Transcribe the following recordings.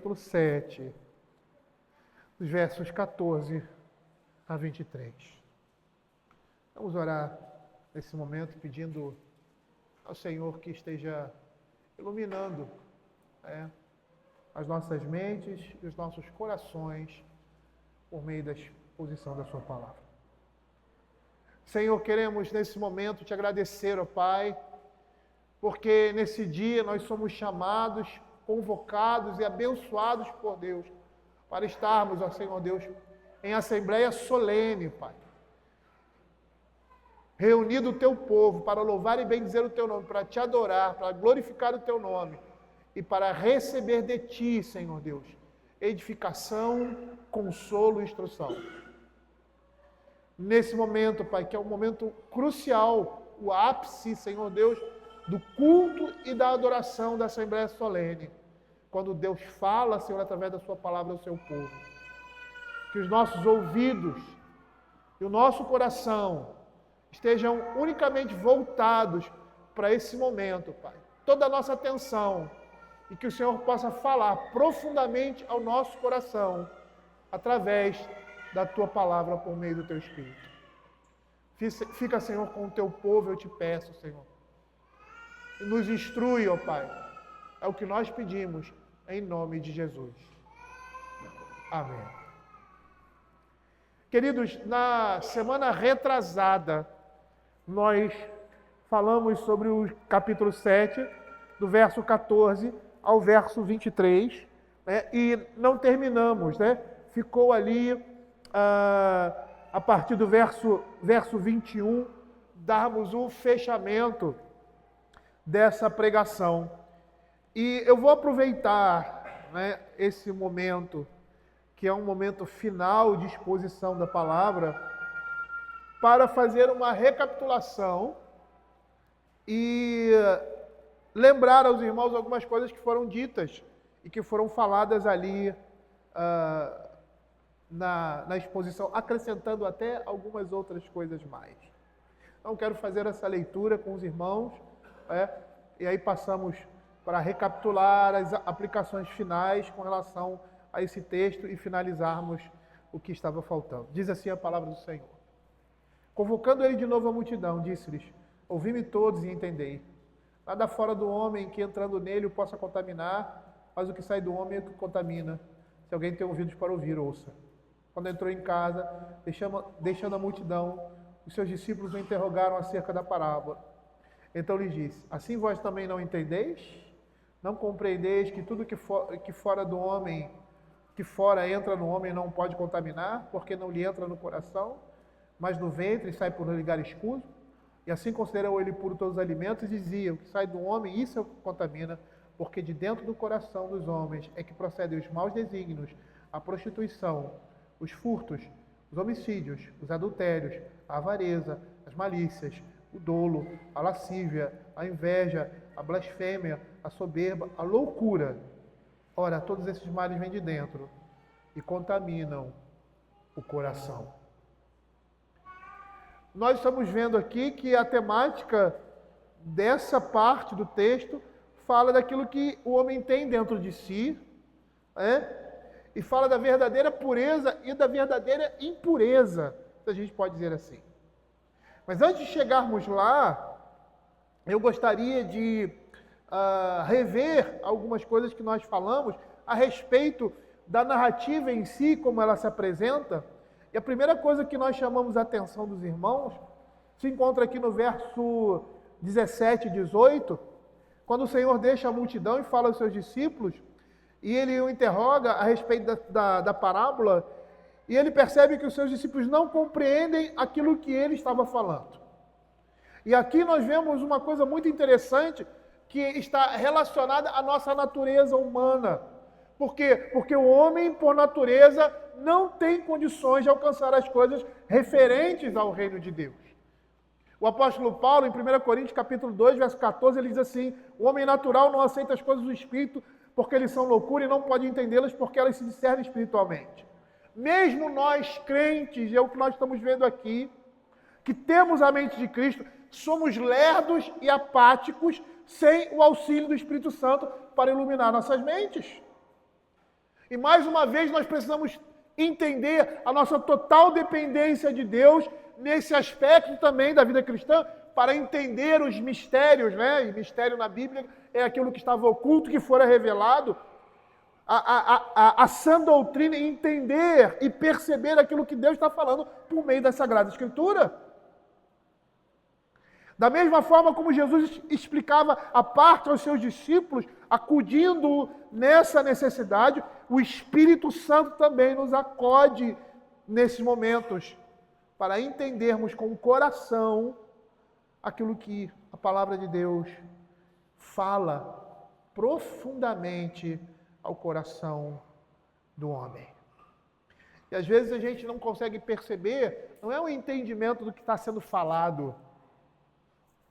capítulo 7, dos versos 14 a 23. Vamos orar nesse momento pedindo ao Senhor que esteja iluminando as nossas mentes e os nossos corações por meio da exposição da sua palavra. Senhor, queremos nesse momento te agradecer, ó Pai, porque nesse dia nós somos chamados, convocados e abençoados por Deus para estarmos, ó Senhor Deus, em assembleia solene, Pai. Reunido o teu povo para louvar e bendizer o teu nome, para te adorar, para glorificar o teu nome e para receber de ti, Senhor Deus, edificação, consolo e instrução. Nesse momento, Pai, que é um momento crucial, o ápice, Senhor Deus, do culto e da adoração da Assembleia Solene, quando Deus fala, Senhor, através da sua palavra ao seu povo. Que os nossos ouvidos e o nosso coração estejam unicamente voltados para esse momento, Pai. Toda a nossa atenção, e que o Senhor possa falar profundamente ao nosso coração, através da tua palavra por meio do teu Espírito. Fica, Senhor, com o teu povo, eu te peço, Senhor. E nos instrui, ó Pai. É o que nós pedimos, em nome de Jesus. Amém. Queridos, na semana retrasada, nós falamos sobre o capítulo 7, do verso 14 ao verso 23, e não terminamos, Ficou ali, a partir do verso 21, darmos o fechamento dessa pregação. E eu vou aproveitar esse momento, que é um momento final de exposição da palavra, para fazer uma recapitulação e lembrar aos irmãos algumas coisas que foram ditas e que foram faladas ali na exposição, acrescentando até algumas outras coisas mais. Então, quero fazer essa leitura com os irmãos, e aí passamos para recapitular as aplicações finais com relação a esse texto e finalizarmos o que estava faltando. Diz assim a palavra do Senhor. Convocando ele de novo a multidão, disse-lhes: ouvi-me todos e entendei. Nada fora do homem que entrando nele o possa contaminar, mas o que sai do homem é o que contamina. Se alguém tem ouvidos para ouvir, ouça. Quando entrou em casa, deixando a multidão, os seus discípulos o interrogaram acerca da parábola. Então lhes disse: assim vós também não entendeis? Não compreendeis que tudo que fora do homem, que fora entra no homem, não pode contaminar, porque não lhe entra no coração, mas no ventre e sai por lugar escuso? E assim considerou ele puro todos os alimentos e dizia: o que sai do homem, isso é o que contamina, porque de dentro do coração dos homens é que procedem os maus desígnios, a prostituição, os furtos, os homicídios, os adultérios, a avareza, as malícias, o dolo, a lascívia, a inveja, a blasfêmia, a soberba, a loucura. Ora, todos esses males vêm de dentro e contaminam o coração. Nós estamos vendo aqui que a temática dessa parte do texto fala daquilo que o homem tem dentro de si, e fala da verdadeira pureza e da verdadeira impureza, se a gente pode dizer assim. Mas antes de chegarmos lá, eu gostaria de rever algumas coisas que nós falamos a respeito da narrativa em si, como ela se apresenta. E a primeira coisa que nós chamamos a atenção dos irmãos se encontra aqui no verso 17 e 18, quando o Senhor deixa a multidão e fala aos seus discípulos, e ele o interroga a respeito da parábola, e ele percebe que os seus discípulos não compreendem aquilo que ele estava falando. E aqui nós vemos uma coisa muito interessante que está relacionada à nossa natureza humana. Por quê? Porque o homem, por natureza, não tem condições de alcançar as coisas referentes ao reino de Deus. O apóstolo Paulo, em 1 Coríntios, capítulo 2, verso 14, ele diz assim: o homem natural não aceita as coisas do Espírito porque eles são loucura e não pode entendê-las porque elas se discernem espiritualmente. Mesmo nós crentes, é o que nós estamos vendo aqui, que temos a mente de Cristo, somos lerdos e apáticos sem o auxílio do Espírito Santo para iluminar nossas mentes. E mais uma vez nós precisamos entender a nossa total dependência de Deus nesse aspecto também da vida cristã, para entender os mistérios, né? E mistério na Bíblia é aquilo que estava oculto, que fora revelado. A sã doutrina, entender e perceber aquilo que Deus está falando por meio da Sagrada Escritura. Da mesma forma como Jesus explicava a parte aos seus discípulos, acudindo nessa necessidade, o Espírito Santo também nos acode nesses momentos, para entendermos com o coração aquilo que a palavra de Deus fala profundamente ao coração do homem. E às vezes a gente não consegue perceber, não é o entendimento do que está sendo falado.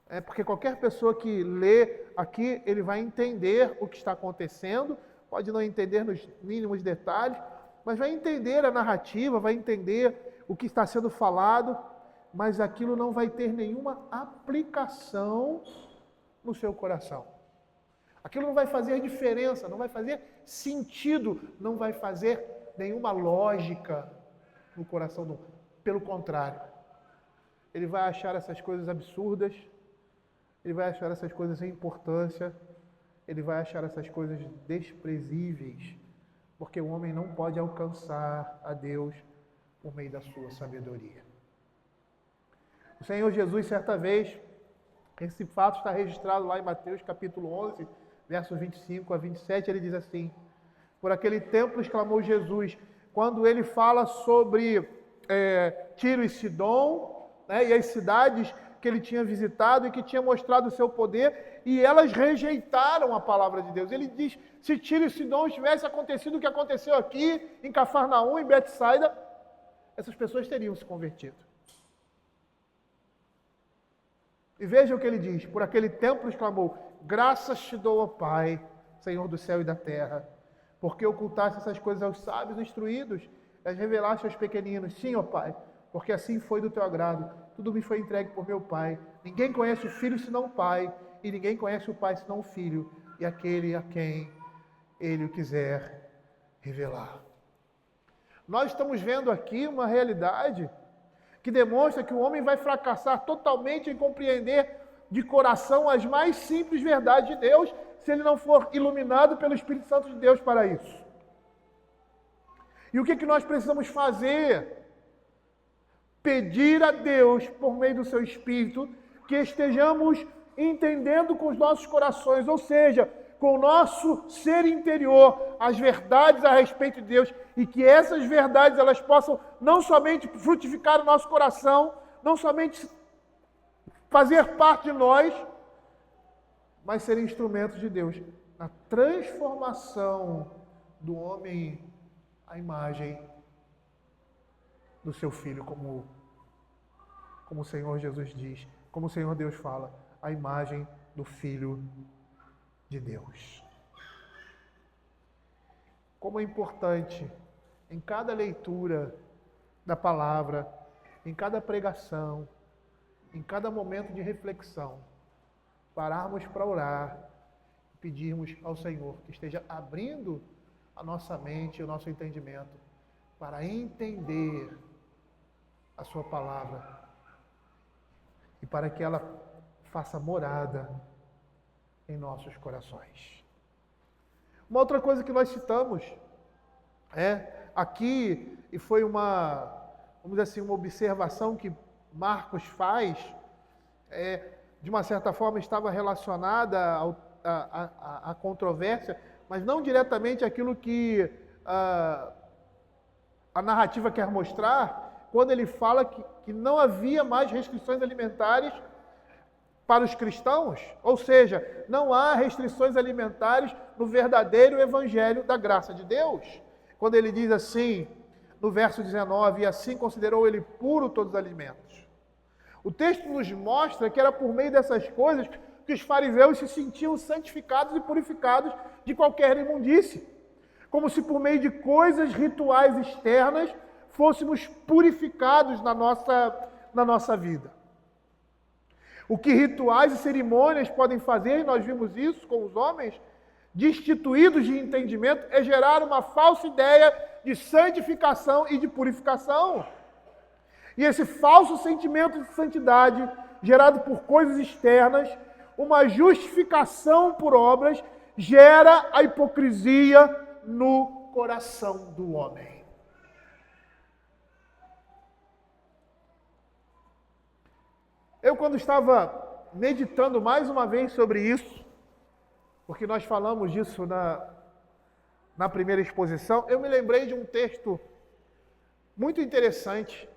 É porque qualquer pessoa que lê aqui, ele vai entender o que está acontecendo, pode não entender nos mínimos detalhes, mas vai entender a narrativa, vai entender o que está sendo falado, mas aquilo não vai ter nenhuma aplicação no seu coração. Aquilo não vai fazer diferença, não vai fazer sentido, não vai fazer nenhuma lógica no coração do homem. Pelo contrário, ele vai achar essas coisas absurdas, ele vai achar essas coisas sem importância, ele vai achar essas coisas desprezíveis, porque o homem não pode alcançar a Deus por meio da sua sabedoria. O Senhor Jesus, certa vez, esse fato está registrado lá em Mateus capítulo 11, versos 25 a 27, ele diz assim: por aquele tempo exclamou Jesus, quando ele fala sobre Tiro e Sidom, né, e as cidades que ele tinha visitado e que tinha mostrado o seu poder, e elas rejeitaram a palavra de Deus. Ele diz, se Tiro e Sidom tivesse acontecido o que aconteceu aqui, em Cafarnaum, em Betsaida, essas pessoas teriam se convertido. E veja o que ele diz, por aquele tempo exclamou, graças te dou, ó Pai, Senhor do céu e da terra, porque ocultaste essas coisas aos sábios instruídos, e as revelaste aos pequeninos. Sim, ó Pai, porque assim foi do teu agrado, tudo me foi entregue por meu Pai. Ninguém conhece o Filho senão o Pai, e ninguém conhece o Pai senão o Filho, e aquele a quem Ele o quiser revelar. Nós estamos vendo aqui uma realidade que demonstra que o homem vai fracassar totalmente em compreender de coração as mais simples verdades de Deus, se ele não for iluminado pelo Espírito Santo de Deus para isso. E o que nós precisamos fazer? Pedir a Deus, por meio do seu Espírito, que estejamos entendendo com os nossos corações, ou seja, com o nosso ser interior, as verdades a respeito de Deus, e que essas verdades elas possam não somente frutificar no nosso coração, não somente fazer parte de nós, mas serem instrumentos de Deus na transformação do homem à imagem do seu Filho, como o Senhor Jesus diz, como o Senhor Deus fala, a imagem do Filho de Deus. Como é importante, em cada leitura da palavra, em cada pregação, em cada momento de reflexão, pararmos para orar, pedirmos ao Senhor que esteja abrindo a nossa mente e o nosso entendimento para entender a sua palavra e para que ela faça morada em nossos corações. Uma outra coisa que nós citamos aqui, e foi uma observação que Marcos faz, de uma certa forma estava relacionada à controvérsia, mas não diretamente àquilo que a narrativa quer mostrar, quando ele fala que não havia mais restrições alimentares para os cristãos, ou seja, não há restrições alimentares no verdadeiro evangelho da graça de Deus. Quando ele diz assim, no verso 19, e assim considerou ele puro todos os alimentos. O texto nos mostra que era por meio dessas coisas que os fariseus se sentiam santificados e purificados de qualquer imundície, como se por meio de coisas rituais externas fôssemos purificados na nossa vida. O que rituais e cerimônias podem fazer, e nós vimos isso com os homens, destituídos de entendimento, é gerar uma falsa ideia de santificação e de purificação. E esse falso sentimento de santidade, gerado por coisas externas, uma justificação por obras, gera a hipocrisia no coração do homem. Eu, quando estava meditando mais uma vez sobre isso, porque nós falamos disso na primeira exposição, eu me lembrei de um texto muito interessante,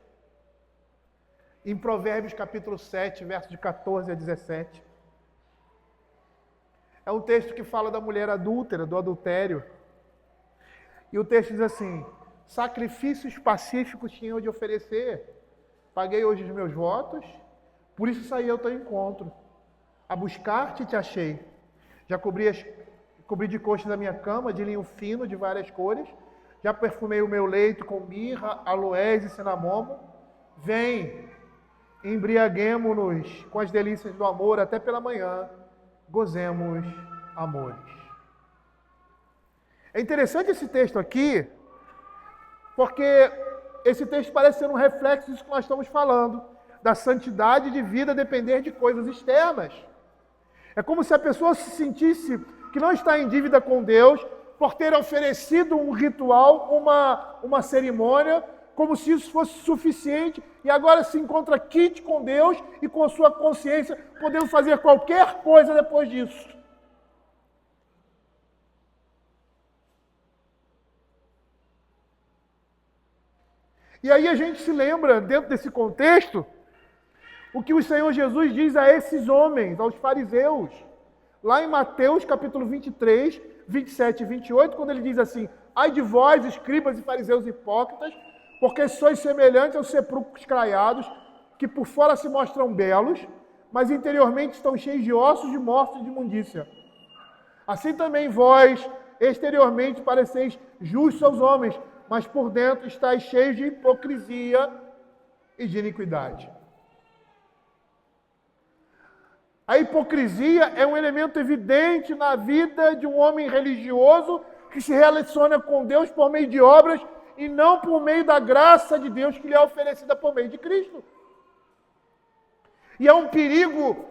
em Provérbios capítulo 7, versos de 14 a 17. É um texto que fala da mulher adúltera, do adultério. E o texto diz assim: sacrifícios pacíficos tinha eu de oferecer. Paguei hoje os meus votos, por isso saí ao teu encontro. A buscar-te te achei. Já cobri de coxas a minha cama, de linho fino, de várias cores. Já perfumei o meu leito com mirra, aloés e cinamomo. Vem, embriaguemo-nos com as delícias do amor até pela manhã. Gozemos amores. É interessante esse texto aqui, porque esse texto parece ser um reflexo disso que nós estamos falando, da santidade de vida depender de coisas externas. É como se a pessoa se sentisse que não está em dívida com Deus por ter oferecido um ritual, uma cerimônia, como se isso fosse suficiente, e agora se encontra quite com Deus e com a sua consciência, podendo fazer qualquer coisa depois disso. E aí a gente se lembra, dentro desse contexto, o que o Senhor Jesus diz a esses homens, aos fariseus, lá em Mateus capítulo 23, 27 e 28, quando ele diz assim: ai de vós, escribas e fariseus hipócritas, porque sois semelhantes aos sepulcros caiados, que por fora se mostram belos, mas interiormente estão cheios de ossos de mortos e de imundícia. Assim também vós, exteriormente, pareceis justos aos homens, mas por dentro estáis cheios de hipocrisia e de iniquidade. A hipocrisia é um elemento evidente na vida de um homem religioso que se relaciona com Deus por meio de obras e não por meio da graça de Deus que lhe é oferecida por meio de Cristo. E é um perigo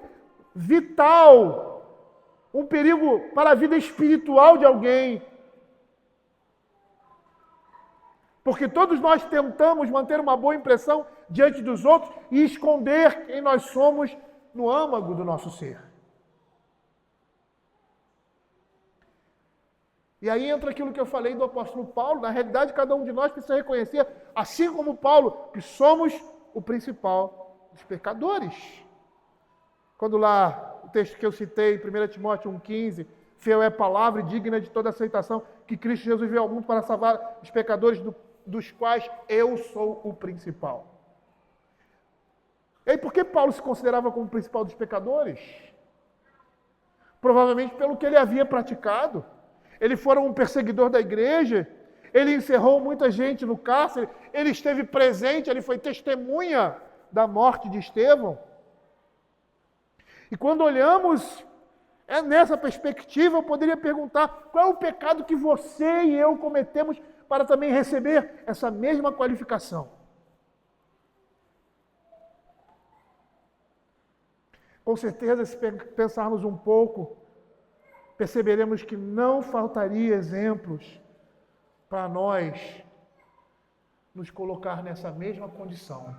vital, um perigo para a vida espiritual de alguém. Porque todos nós tentamos manter uma boa impressão diante dos outros e esconder quem nós somos no âmago do nosso ser. E aí entra aquilo que eu falei do apóstolo Paulo. Na realidade, cada um de nós precisa reconhecer, assim como Paulo, que somos o principal dos pecadores. Quando lá, o texto que eu citei, 1 Timóteo 1,15, fiel é a palavra e digna de toda aceitação, que Cristo Jesus veio ao mundo para salvar os pecadores, dos quais eu sou o principal. E aí, por que Paulo se considerava como o principal dos pecadores? Provavelmente pelo que ele havia praticado. Ele foi um perseguidor da igreja, ele encerrou muita gente no cárcere, ele esteve presente, ele foi testemunha da morte de Estevão. E quando olhamos nessa perspectiva, eu poderia perguntar: qual é o pecado que você e eu cometemos para também receber essa mesma qualificação? Com certeza, se pensarmos um pouco, perceberemos que não faltaria exemplos para nós nos colocar nessa mesma condição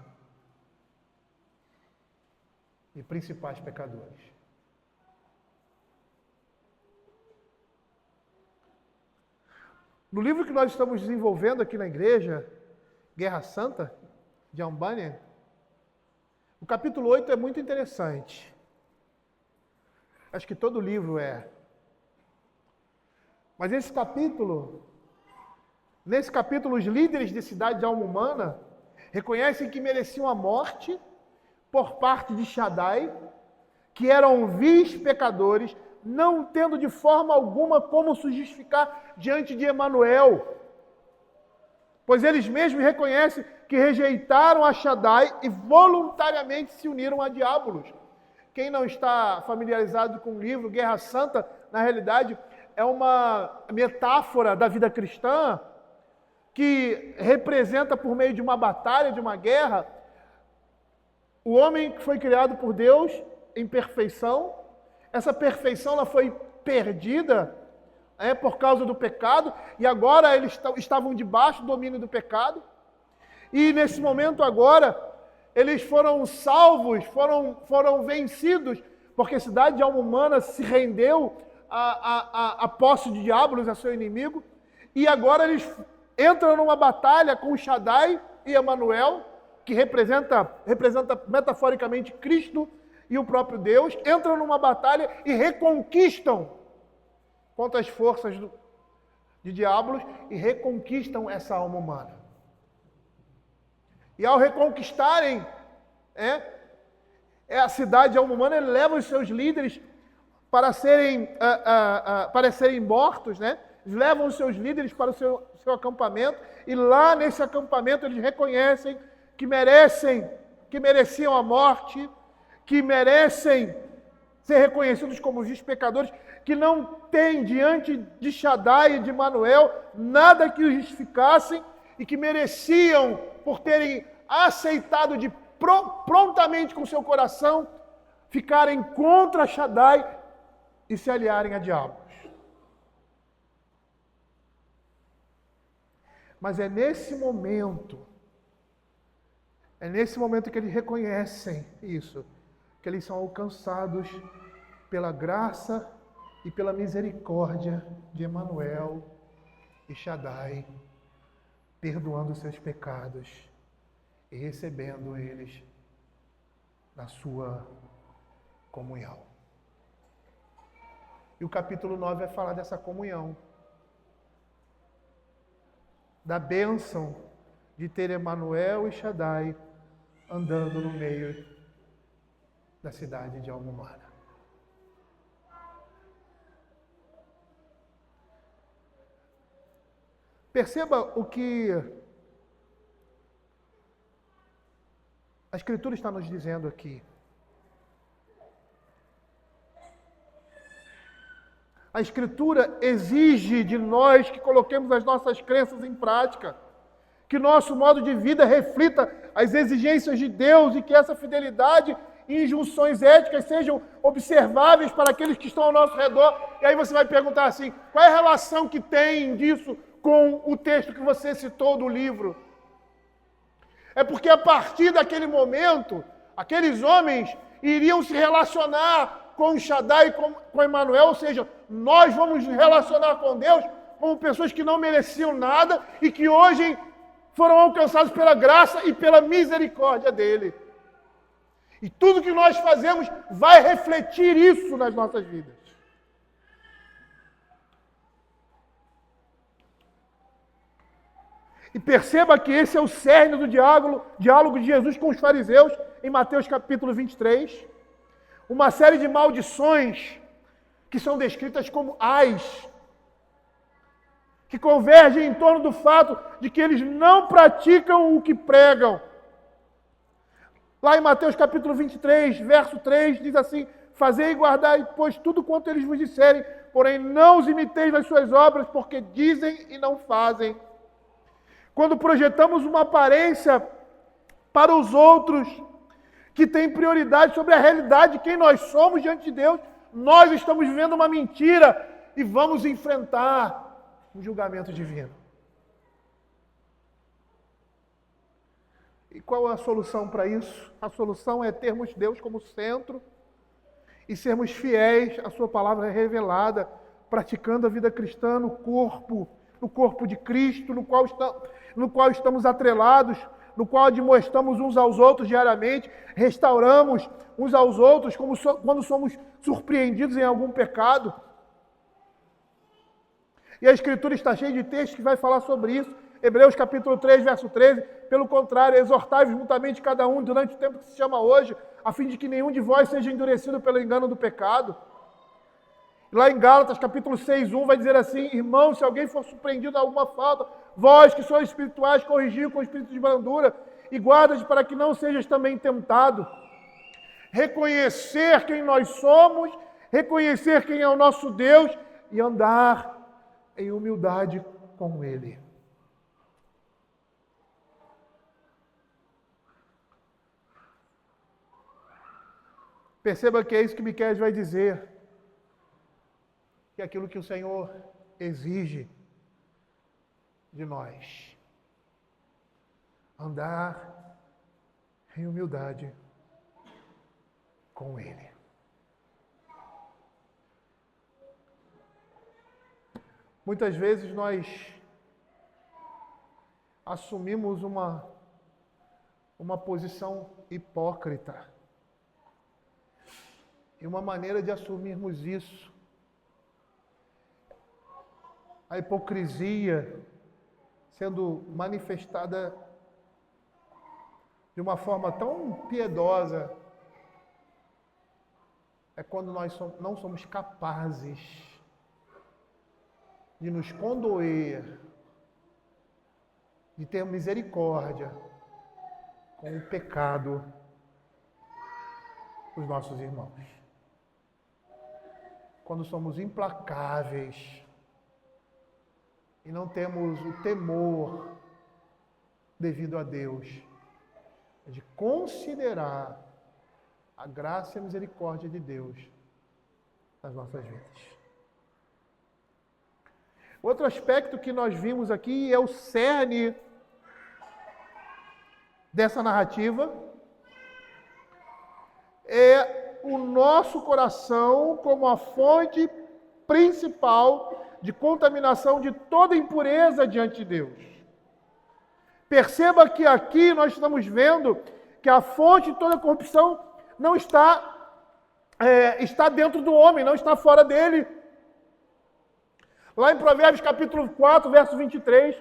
de principais pecadores. No livro que nós estamos desenvolvendo aqui na igreja, Guerra Santa, de John Bunyan, o capítulo 8 é muito interessante. Acho que todo livro é. Mas nesse capítulo, os líderes de cidade de alma humana reconhecem que mereciam a morte por parte de Shaddai, que eram vis pecadores, não tendo de forma alguma como se justificar diante de Emanuel. Pois eles mesmos reconhecem que rejeitaram a Shaddai e voluntariamente se uniram a diabolos. Quem não está familiarizado com o livro Guerra Santa, na realidade, metáfora da vida cristã que representa por meio de uma batalha, de uma guerra, o homem que foi criado por Deus em perfeição. Essa perfeição ela foi perdida por causa do pecado, e agora eles estavam debaixo do domínio do pecado. E nesse momento agora, eles foram salvos, foram vencidos, porque a cidade de alma humana se rendeu à posse de diabos, a seu inimigo, e agora eles entram numa batalha com Shaddai e Emanuel, que representa metaforicamente Cristo e o próprio Deus, entram numa batalha e reconquistam contra as forças de diabos e reconquistam essa alma humana. E ao reconquistarem a cidade de alma humana, ele leva os seus líderes para serem mortos, né? Eles levam os seus líderes para o seu acampamento, e lá nesse acampamento eles reconhecem que mereciam a morte, que merecem ser reconhecidos como os pecadores, que não tem diante de Shaddai e de Emanuel nada que os justificassem, e que mereciam, por terem aceitado prontamente com seu coração, ficarem contra Shaddai e se aliarem a diabos. Mas é nesse momento que eles reconhecem isso, que eles são alcançados pela graça e pela misericórdia de Emanuel e Shaddai, perdoando seus pecados e recebendo eles na sua comunhão. E o capítulo 9 vai falar dessa comunhão, da bênção de ter Emanuel e Shaddai andando no meio da cidade de alma humana. Perceba o que a Escritura está nos dizendo aqui. A Escritura exige de nós que coloquemos as nossas crenças em prática, que nosso modo de vida reflita as exigências de Deus e que essa fidelidade e injunções éticas sejam observáveis para aqueles que estão ao nosso redor. E aí você vai perguntar assim, qual é a relação que tem disso com o texto que você citou do livro? É porque a partir daquele momento, aqueles homens iriam se relacionar com Shaddai e com Emanuel, ou seja, nós vamos nos relacionar com Deus como pessoas que não mereciam nada e que hoje foram alcançados pela graça e pela misericórdia dele. E tudo que nós fazemos vai refletir isso nas nossas vidas. E perceba que esse é o cerne do diálogo de Jesus com os fariseus, em Mateus capítulo 23. Uma série de maldições que são descritas como ais, que convergem em torno do fato de que eles não praticam o que pregam. Lá em Mateus capítulo 23, verso 3, diz assim, fazei e guardai, pois, tudo quanto eles vos disserem, porém não os imiteis nas suas obras, porque dizem e não fazem. Quando projetamos uma aparência para os outros, que tem prioridade sobre a realidade de quem nós somos diante de Deus, nós estamos vivendo uma mentira e vamos enfrentar um julgamento divino. E qual é a solução para isso? A solução é termos Deus como centro e sermos fiéis à sua palavra revelada, praticando a vida cristã no corpo de Cristo, no qual estamos atrelados, no qual admoestamos uns aos outros diariamente, restauramos uns aos outros quando somos surpreendidos em algum pecado. E a Escritura está cheia de textos que vai falar sobre isso. Hebreus capítulo 3, verso 13, pelo contrário, exortai-vos mutuamente cada um durante o tempo que se chama hoje, a fim de que nenhum de vós seja endurecido pelo engano do pecado. Lá em Gálatas capítulo 6, 1, vai dizer assim, irmãos, se alguém for surpreendido em alguma falta, vós que sois espirituais, corrigiu com o espírito de brandura e guarda-te para que não sejas também tentado. Reconhecer quem nós somos, reconhecer quem é o nosso Deus e andar em humildade com Ele. Perceba que é isso que Miqueias vai dizer, que é aquilo que o Senhor exige de nós. Andar em humildade com Ele. Muitas vezes nós assumimos uma posição hipócrita. E uma maneira de assumirmos isso, a hipocrisia sendo manifestada de uma forma tão piedosa, é quando nós não somos capazes de nos condoer, de ter misericórdia com o pecado dos nossos irmãos. Quando somos implacáveis e não temos o temor devido a Deus, de considerar a graça e a misericórdia de Deus nas nossas vidas. Outro aspecto que nós vimos aqui é o cerne dessa narrativa, é o nosso coração como a fonte principal de contaminação de toda impureza diante de Deus. Perceba que aqui nós estamos vendo que a fonte de toda corrupção não está dentro do homem, não está fora dele. Lá em Provérbios capítulo 4, verso 23,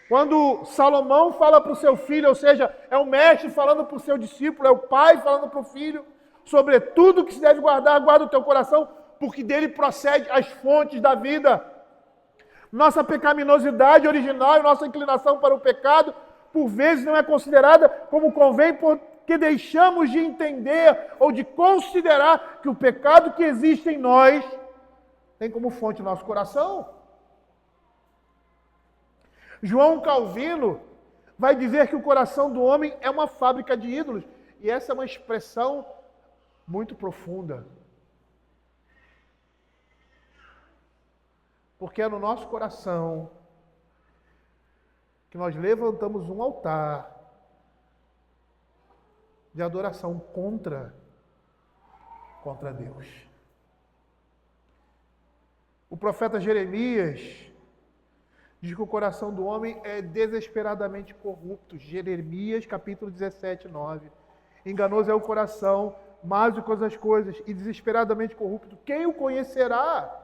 quando Salomão fala para o seu filho, ou seja, é o mestre falando para o seu discípulo, é o pai falando para o filho, sobre tudo que se deve guardar, guarda o teu coração, porque dele procede as fontes da vida. Nossa pecaminosidade original e nossa inclinação para o pecado, por vezes não é considerada como convém, porque deixamos de entender ou de considerar que o pecado que existe em nós tem como fonte o nosso coração. João Calvino vai dizer que o coração do homem é uma fábrica de ídolos. E essa é uma expressão muito profunda. Porque é no nosso coração que nós levantamos um altar de adoração contra Deus. O profeta Jeremias diz que o coração do homem é desesperadamente corrupto. Jeremias, capítulo 17, 9. Enganoso é o coração, mais do que as coisas, e desesperadamente corrupto. Quem o conhecerá?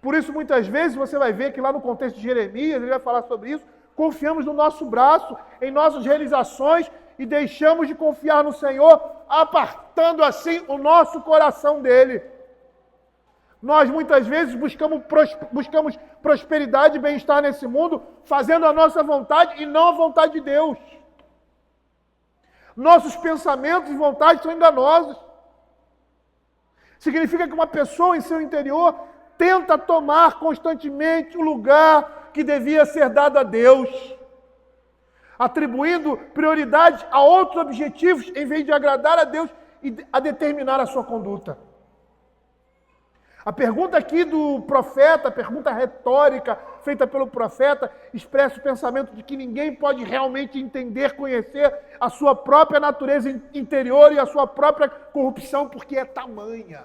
Por isso, muitas vezes, você vai ver que lá no contexto de Jeremias, ele vai falar sobre isso, confiamos no nosso braço, em nossas realizações, e deixamos de confiar no Senhor, apartando assim o nosso coração dele. Nós muitas vezes buscamos prosperidade e bem-estar nesse mundo, fazendo a nossa vontade e não a vontade de Deus. Nossos pensamentos e vontades são enganosos. Significa que uma pessoa em seu interior tenta tomar constantemente o lugar que devia ser dado a Deus, atribuindo prioridade a outros objetivos em vez de agradar a Deus e a determinar a sua conduta. A pergunta aqui do profeta, a pergunta retórica feita pelo profeta, expressa o pensamento de que ninguém pode realmente entender, conhecer a sua própria natureza interior e a sua própria corrupção, porque é tamanha.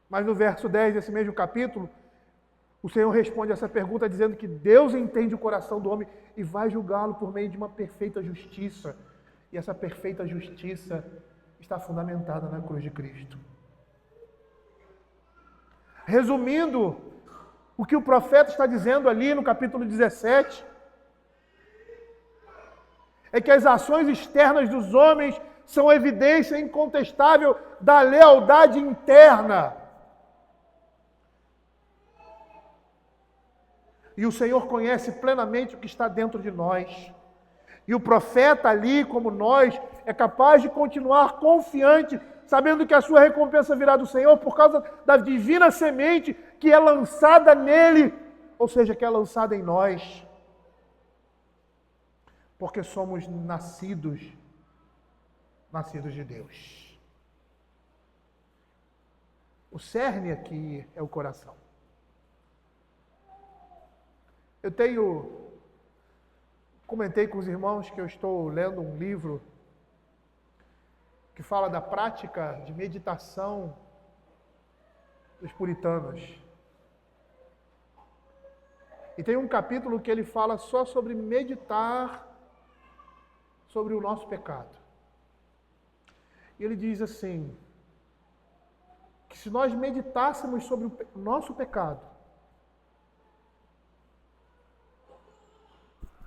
Mas no verso 10 desse mesmo capítulo, o Senhor responde essa pergunta dizendo que Deus entende o coração do homem e vai julgá-lo por meio de uma perfeita justiça. E essa perfeita justiça está fundamentada na cruz de Cristo. Resumindo, o que o profeta está dizendo ali no capítulo 17 é que as ações externas dos homens são evidência incontestável da lealdade interna. E o Senhor conhece plenamente o que está dentro de nós. E o profeta ali, como nós, é capaz de continuar confiante, sabendo que a sua recompensa virá do Senhor por causa da divina semente que é lançada nele, ou seja, que é lançada em nós. Porque somos nascidos de Deus. O cerne aqui é o coração. Comentei com os irmãos que eu estou lendo um livro que fala da prática de meditação dos puritanos. E tem um capítulo que ele fala só sobre meditar sobre o nosso pecado. E ele diz assim, que se nós meditássemos sobre o nosso pecado,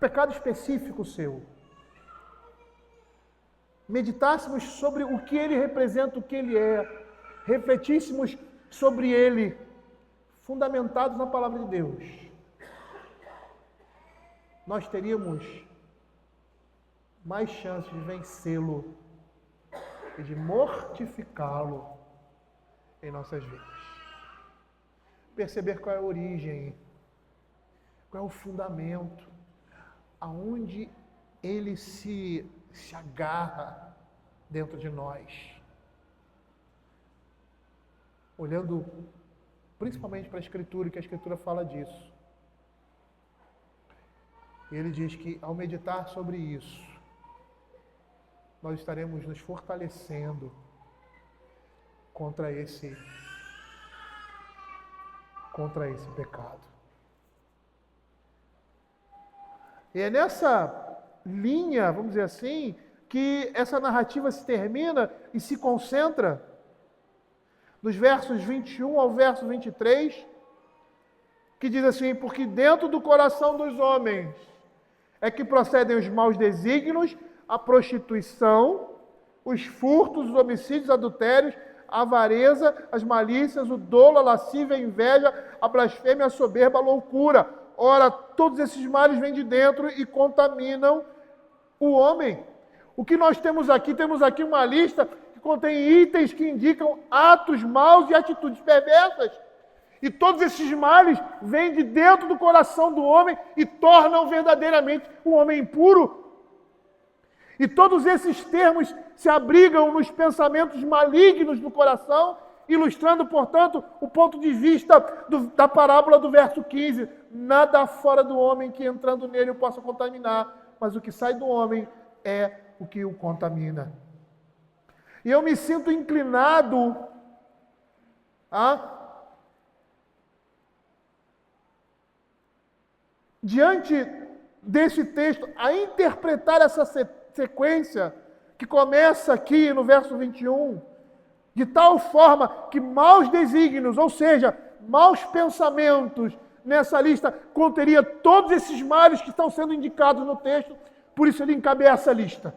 pecado específico seu, meditássemos sobre o que ele representa, o que ele é, refletíssemos sobre ele, fundamentados na palavra de Deus, nós teríamos mais chance de vencê-lo e de mortificá-lo em nossas vidas. Perceber qual é a origem, qual é o fundamento, aonde ele se agarra dentro de nós. Olhando principalmente para a Escritura, que a Escritura fala disso. Ele diz que ao meditar sobre isso, nós estaremos nos fortalecendo contra esse pecado. E é nessa linha, vamos dizer assim, que essa narrativa se termina e se concentra nos versos 21 ao verso 23, que diz assim: porque dentro do coração dos homens é que procedem os maus desígnios, a prostituição, os furtos, os homicídios, adultérios, a avareza, as malícias, o dolo, a lascívia, a inveja, a blasfêmia, a soberba, a loucura. Ora, todos esses males vêm de dentro e contaminam o homem. O que nós temos aqui uma lista que contém itens que indicam atos maus e atitudes perversas. E todos esses males vêm de dentro do coração do homem e tornam verdadeiramente o homem impuro. E todos esses termos se abrigam nos pensamentos malignos do coração, ilustrando, portanto, o ponto de vista da parábola do verso 15. Nada fora do homem que entrando nele o possa contaminar, mas o que sai do homem é o que o contamina. E eu me sinto inclinado diante desse texto, a interpretar essa sequência que começa aqui no verso 21, de tal forma que maus desígnios, ou seja, maus pensamentos, nessa lista conteria todos esses males que estão sendo indicados no texto, por isso ele encabeça a lista.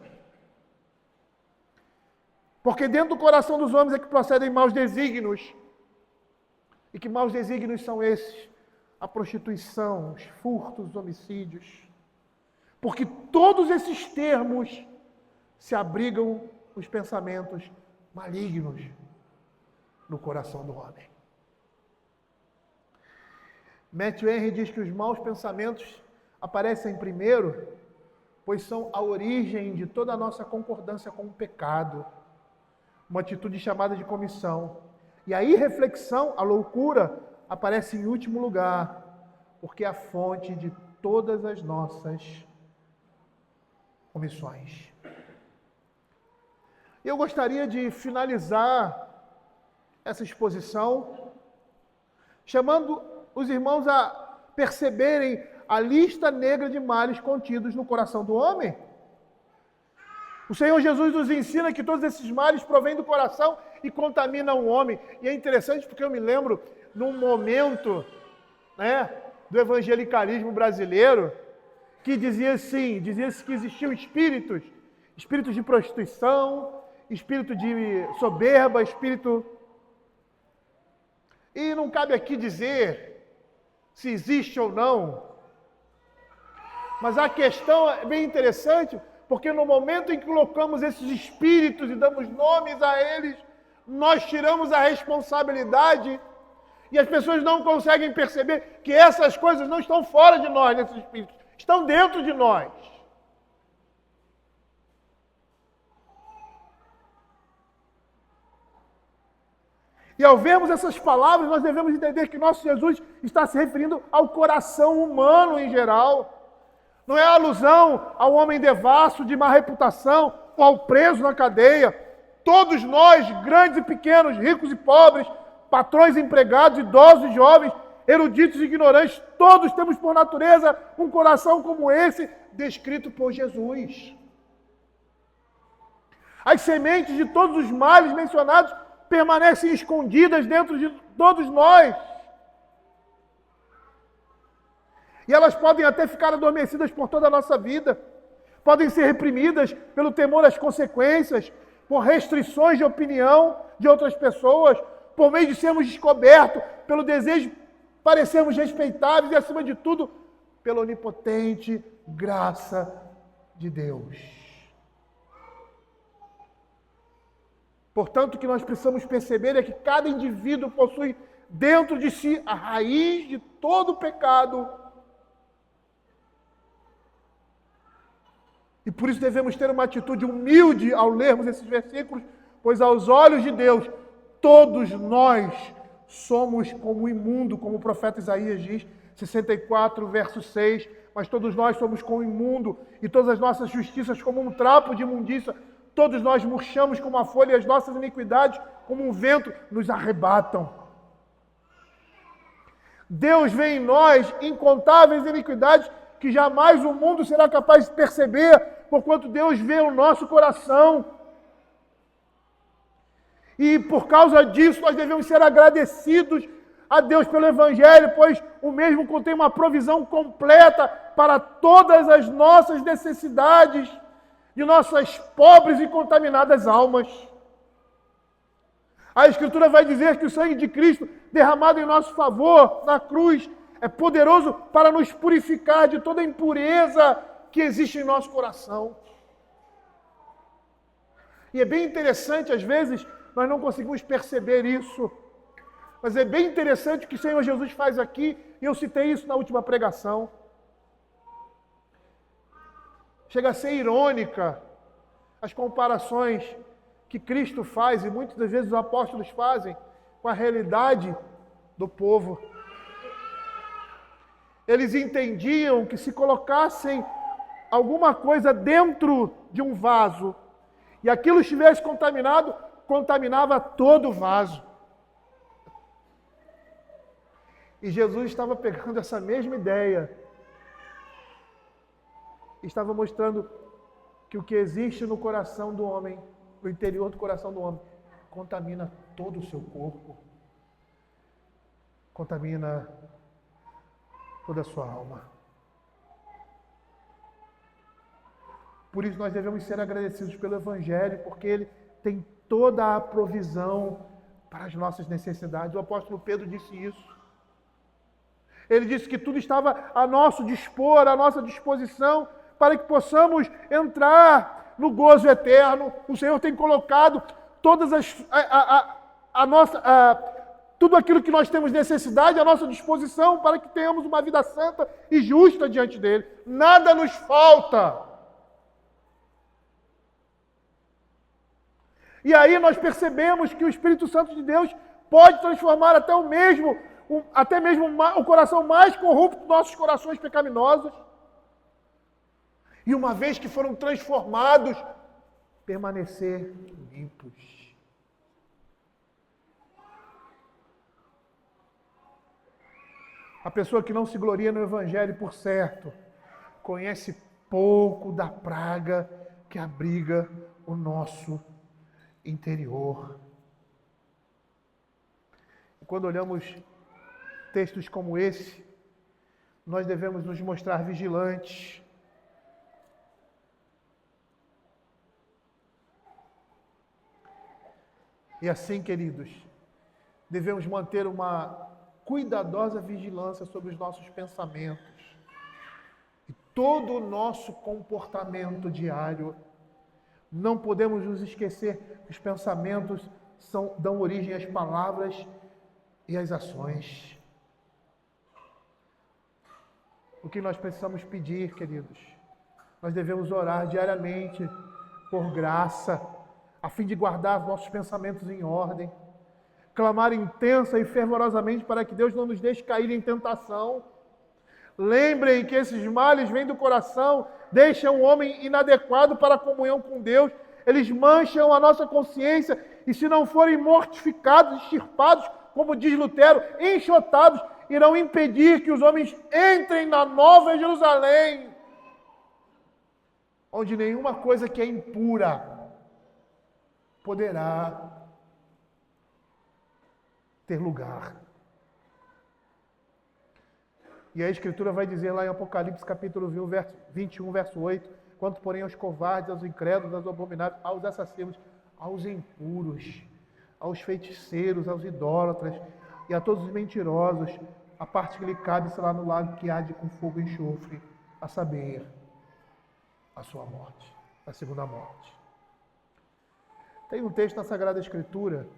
Porque dentro do coração dos homens é que procedem maus desígnios. E que maus desígnios são esses? A prostituição, os furtos, os homicídios. Porque todos esses termos se abrigam os pensamentos malignos no coração do homem. Matthew Henry diz que os maus pensamentos aparecem primeiro, pois são a origem de toda a nossa concordância com o pecado, uma atitude chamada de comissão. E a irreflexão, a loucura, aparece em último lugar, porque é a fonte de todas as nossas omissões. Eu gostaria de finalizar essa exposição chamando os irmãos a perceberem a lista negra de males contidos no coração do homem. O Senhor Jesus nos ensina que todos esses males provêm do coração e contaminam o homem. E é interessante porque eu me lembro, num momento do evangelicalismo brasileiro, que dizia-se que existiam espíritos de prostituição, espírito de soberba, espírito... E não cabe aqui dizer se existe ou não, mas a questão é bem interessante, porque no momento em que colocamos esses espíritos e damos nomes a eles, nós tiramos a responsabilidade e as pessoas não conseguem perceber que essas coisas não estão fora de nós, nesses espíritos, estão dentro de nós. E ao vermos essas palavras, nós devemos entender que nosso Jesus está se referindo ao coração humano em geral. Não é alusão ao homem devasso, de má reputação, ou ao preso na cadeia. Todos nós, grandes e pequenos, ricos e pobres, patrões e empregados, idosos e jovens, eruditos e ignorantes, todos temos por natureza um coração como esse, descrito por Jesus. As sementes de todos os males mencionados permanecem escondidas dentro de todos nós. E elas podem até ficar adormecidas por toda a nossa vida. Podem ser reprimidas pelo temor às consequências, por restrições de opinião de outras pessoas, por meio de sermos descobertos, pelo desejo de parecermos respeitáveis e, acima de tudo, pela onipotente graça de Deus. Portanto, o que nós precisamos perceber é que cada indivíduo possui dentro de si a raiz de todo o pecado. E por isso devemos ter uma atitude humilde ao lermos esses versículos, pois aos olhos de Deus, todos nós somos como imundo, como o profeta Isaías diz, 64, verso 6, mas todos nós somos como imundo, e todas as nossas justiças como um trapo de imundícia, todos nós murchamos como a folha, e as nossas iniquidades, como um vento, nos arrebatam. Deus vê em nós incontáveis iniquidades que jamais o mundo será capaz de perceber, porquanto Deus vê o nosso coração. E por causa disso nós devemos ser agradecidos a Deus pelo Evangelho, pois o mesmo contém uma provisão completa para todas as nossas necessidades de nossas pobres e contaminadas almas. A Escritura vai dizer que o sangue de Cristo derramado em nosso favor na cruz é poderoso para nos purificar de toda a impureza que existe em nosso coração. E é bem interessante, às vezes, nós não conseguimos perceber isso. Mas é bem interessante o que o Senhor Jesus faz aqui, e eu citei isso na última pregação. Chega a ser irônica as comparações que Cristo faz, e muitas das vezes os apóstolos fazem, com a realidade do povo. Eles entendiam que se colocassem alguma coisa dentro de um vaso e aquilo estivesse contaminado, contaminava todo o vaso. E Jesus estava pegando essa mesma ideia, estava mostrando que o que existe no coração do homem, no interior do coração do homem, contamina todo o seu corpo, contamina toda a sua alma. Por isso nós devemos ser agradecidos pelo Evangelho, porque ele tem toda a provisão para as nossas necessidades. O apóstolo Pedro disse isso. Ele disse que tudo estava a nosso dispor, à nossa disposição, para que possamos entrar no gozo eterno. O Senhor tem colocado todas tudo aquilo que nós temos necessidade à nossa disposição para que tenhamos uma vida santa e justa diante dele. Nada nos falta. E aí nós percebemos que o Espírito Santo de Deus pode transformar até mesmo o coração mais corrupto dos nossos corações pecaminosos. E uma vez que foram transformados, permanecer limpos. A pessoa que não se gloria no Evangelho, por certo, conhece pouco da praga que abriga o nosso interior. Quando olhamos textos como esse, nós devemos nos mostrar vigilantes. E assim, queridos, devemos manter uma cuidadosa vigilância sobre os nossos pensamentos e todo o nosso comportamento diário. Não podemos nos esquecer que os pensamentos dão origem às palavras e às ações. O que nós precisamos pedir, queridos? Nós devemos orar diariamente por graça, a fim de guardar os nossos pensamentos em ordem, clamar intensa e fervorosamente para que Deus não nos deixe cair em tentação. Lembrem que esses males vêm do coração, deixam o homem inadequado para a comunhão com Deus, eles mancham a nossa consciência e, se não forem mortificados, extirpados, como diz Lutero, enxotados, irão impedir que os homens entrem na Nova Jerusalém, onde nenhuma coisa que é impura poderá ter lugar. E a Escritura vai dizer lá em Apocalipse capítulo 21, verso 8, quanto porém aos covardes, aos incrédulos, aos abomináveis, aos assassinos, aos impuros, aos feiticeiros, aos idólatras e a todos os mentirosos, a parte que lhe cabe será no lago que arde com fogo e enxofre, a saber, a sua morte, a segunda morte. Tem um texto na Sagrada Escritura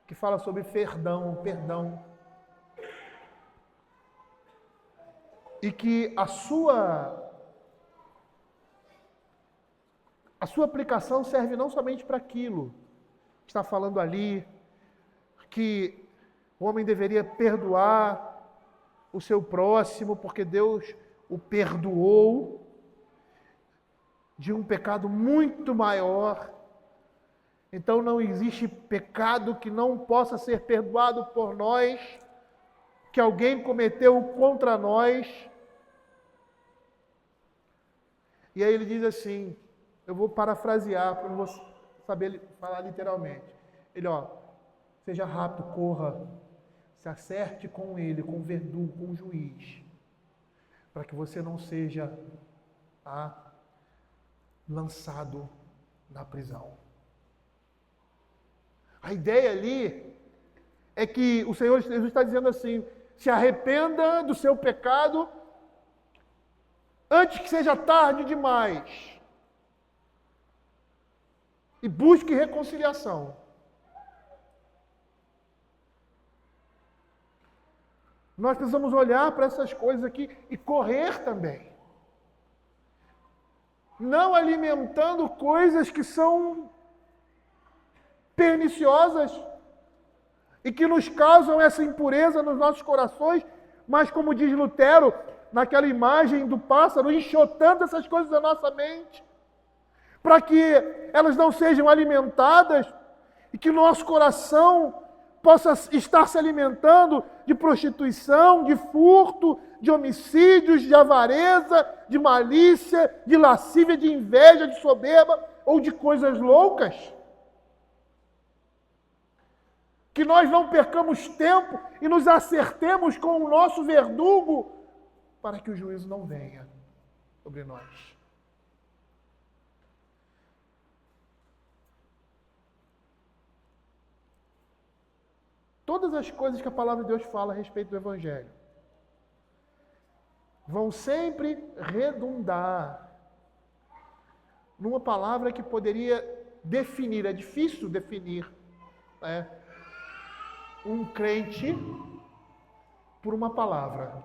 que fala sobre perdão. E que a sua aplicação serve não somente para aquilo que está falando ali, que o homem deveria perdoar o seu próximo, porque Deus o perdoou de um pecado muito maior. Então não existe pecado que não possa ser perdoado por nós, que alguém cometeu contra nós. E aí ele diz assim, eu vou parafrasear, porque eu não vou saber falar literalmente. Ele, seja rápido, corra, se acerte com ele, com o verdugo, com o juiz, para que você não seja lançado na prisão. A ideia ali é que o Senhor Jesus está dizendo assim, se arrependa do seu pecado antes que seja tarde demais. E busque reconciliação. Nós precisamos olhar para essas coisas aqui e correr também. Não alimentando coisas que são perniciosas e que nos causam essa impureza nos nossos corações, mas como diz Lutero, naquela imagem do pássaro, enxotando essas coisas da nossa mente, para que elas não sejam alimentadas e que o nosso coração possa estar se alimentando de prostituição, de furto, de homicídios, de avareza, de malícia, de lascívia, de inveja, de soberba ou de coisas loucas. Que nós não percamos tempo e nos acertemos com o nosso verdugo para que o juízo não venha sobre nós. Todas as coisas que a palavra de Deus fala a respeito do Evangelho vão sempre redundar numa palavra que poderia definir, é difícil definir, né, um crente por uma palavra.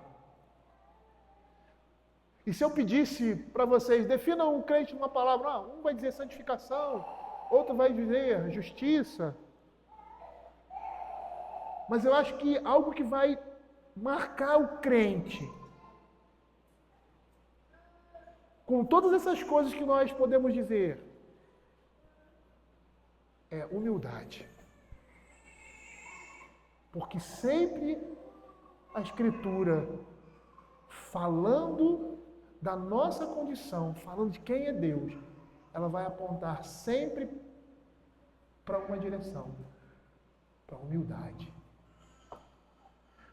E se eu pedisse para vocês, definam um crente por uma palavra, um vai dizer santificação, outro vai dizer justiça. Mas eu acho que algo que vai marcar o crente, com todas essas coisas que nós podemos dizer, é humildade. Porque sempre a Escritura, falando da nossa condição, falando de quem é Deus, ela vai apontar sempre para uma direção, para a humildade.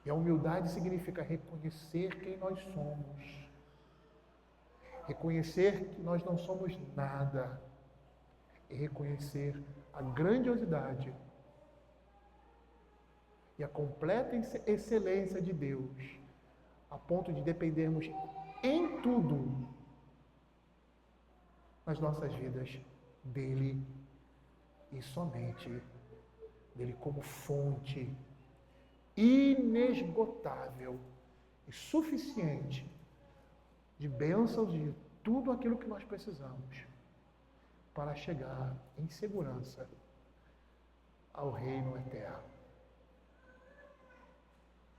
E a humildade significa reconhecer quem nós somos. Reconhecer que nós não somos nada. E reconhecer a grandiosidade e a completa excelência de Deus, a ponto de dependermos em tudo nas nossas vidas dele e somente dele como fonte inesgotável e suficiente de bênçãos de tudo aquilo que nós precisamos para chegar em segurança ao reino eterno.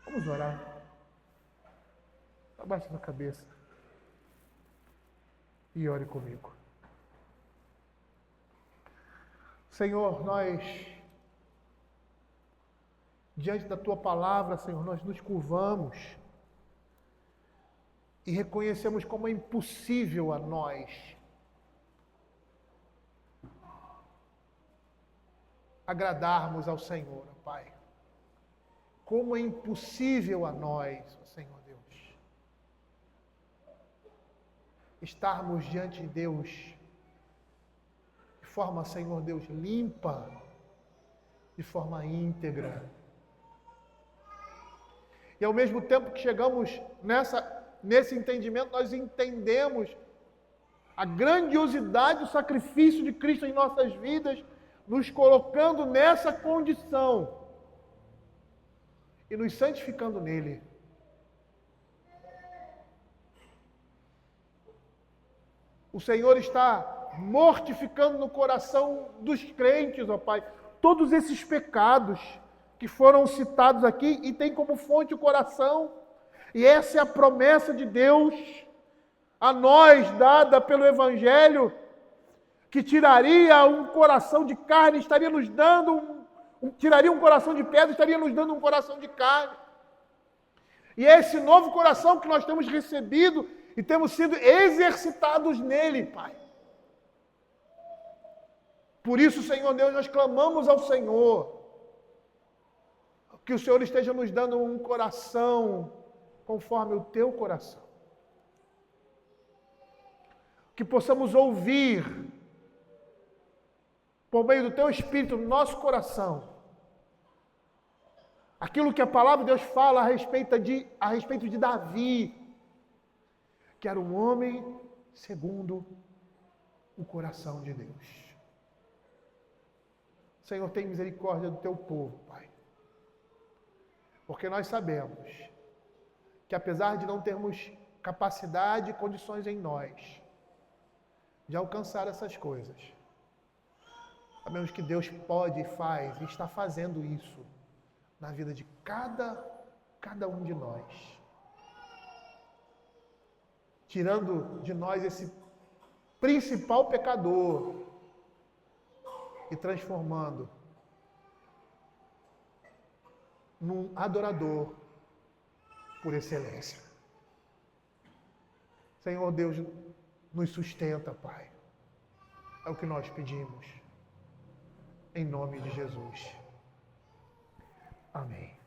Vamos orar. Abaixe a cabeça e ore comigo. Senhor, nós, diante da Tua palavra, Senhor, nós nos curvamos e reconhecemos como é impossível a nós agradarmos ao Senhor, Pai. Como é impossível a nós, Senhor Deus, estarmos diante de Deus de forma, Senhor Deus, limpa, de forma íntegra. E ao mesmo tempo que chegamos nesse entendimento, nós entendemos a grandiosidade do sacrifício de Cristo em nossas vidas, nos colocando nessa condição e nos santificando nele. O Senhor está mortificando no coração dos crentes, ó Pai, todos esses pecados que foram citados aqui e tem como fonte o coração. E essa é a promessa de Deus a nós, dada pelo Evangelho, que tiraria um coração de carne, estaria nos dando tiraria um coração de pedra, estaria nos dando um coração de carne. E é esse novo coração que nós temos recebido e temos sido exercitados nele, Pai. Por isso, Senhor Deus, nós clamamos ao Senhor, que o Senhor esteja nos dando um coração conforme o Teu coração. Que possamos ouvir, por meio do Teu Espírito, no nosso coração, aquilo que a palavra de Deus fala a respeito de Davi, que era um homem segundo o coração de Deus. Senhor, tem misericórdia do Teu povo, Pai. Porque nós sabemos que apesar de não termos capacidade e condições em nós de alcançar essas coisas, sabemos que Deus pode e faz e está fazendo isso na vida de cada um de nós. Tirando de nós esse principal pecador e transformando num adorador por excelência. Senhor Deus, nos sustenta, Pai. É o que nós pedimos. Em nome de Jesus. Amém.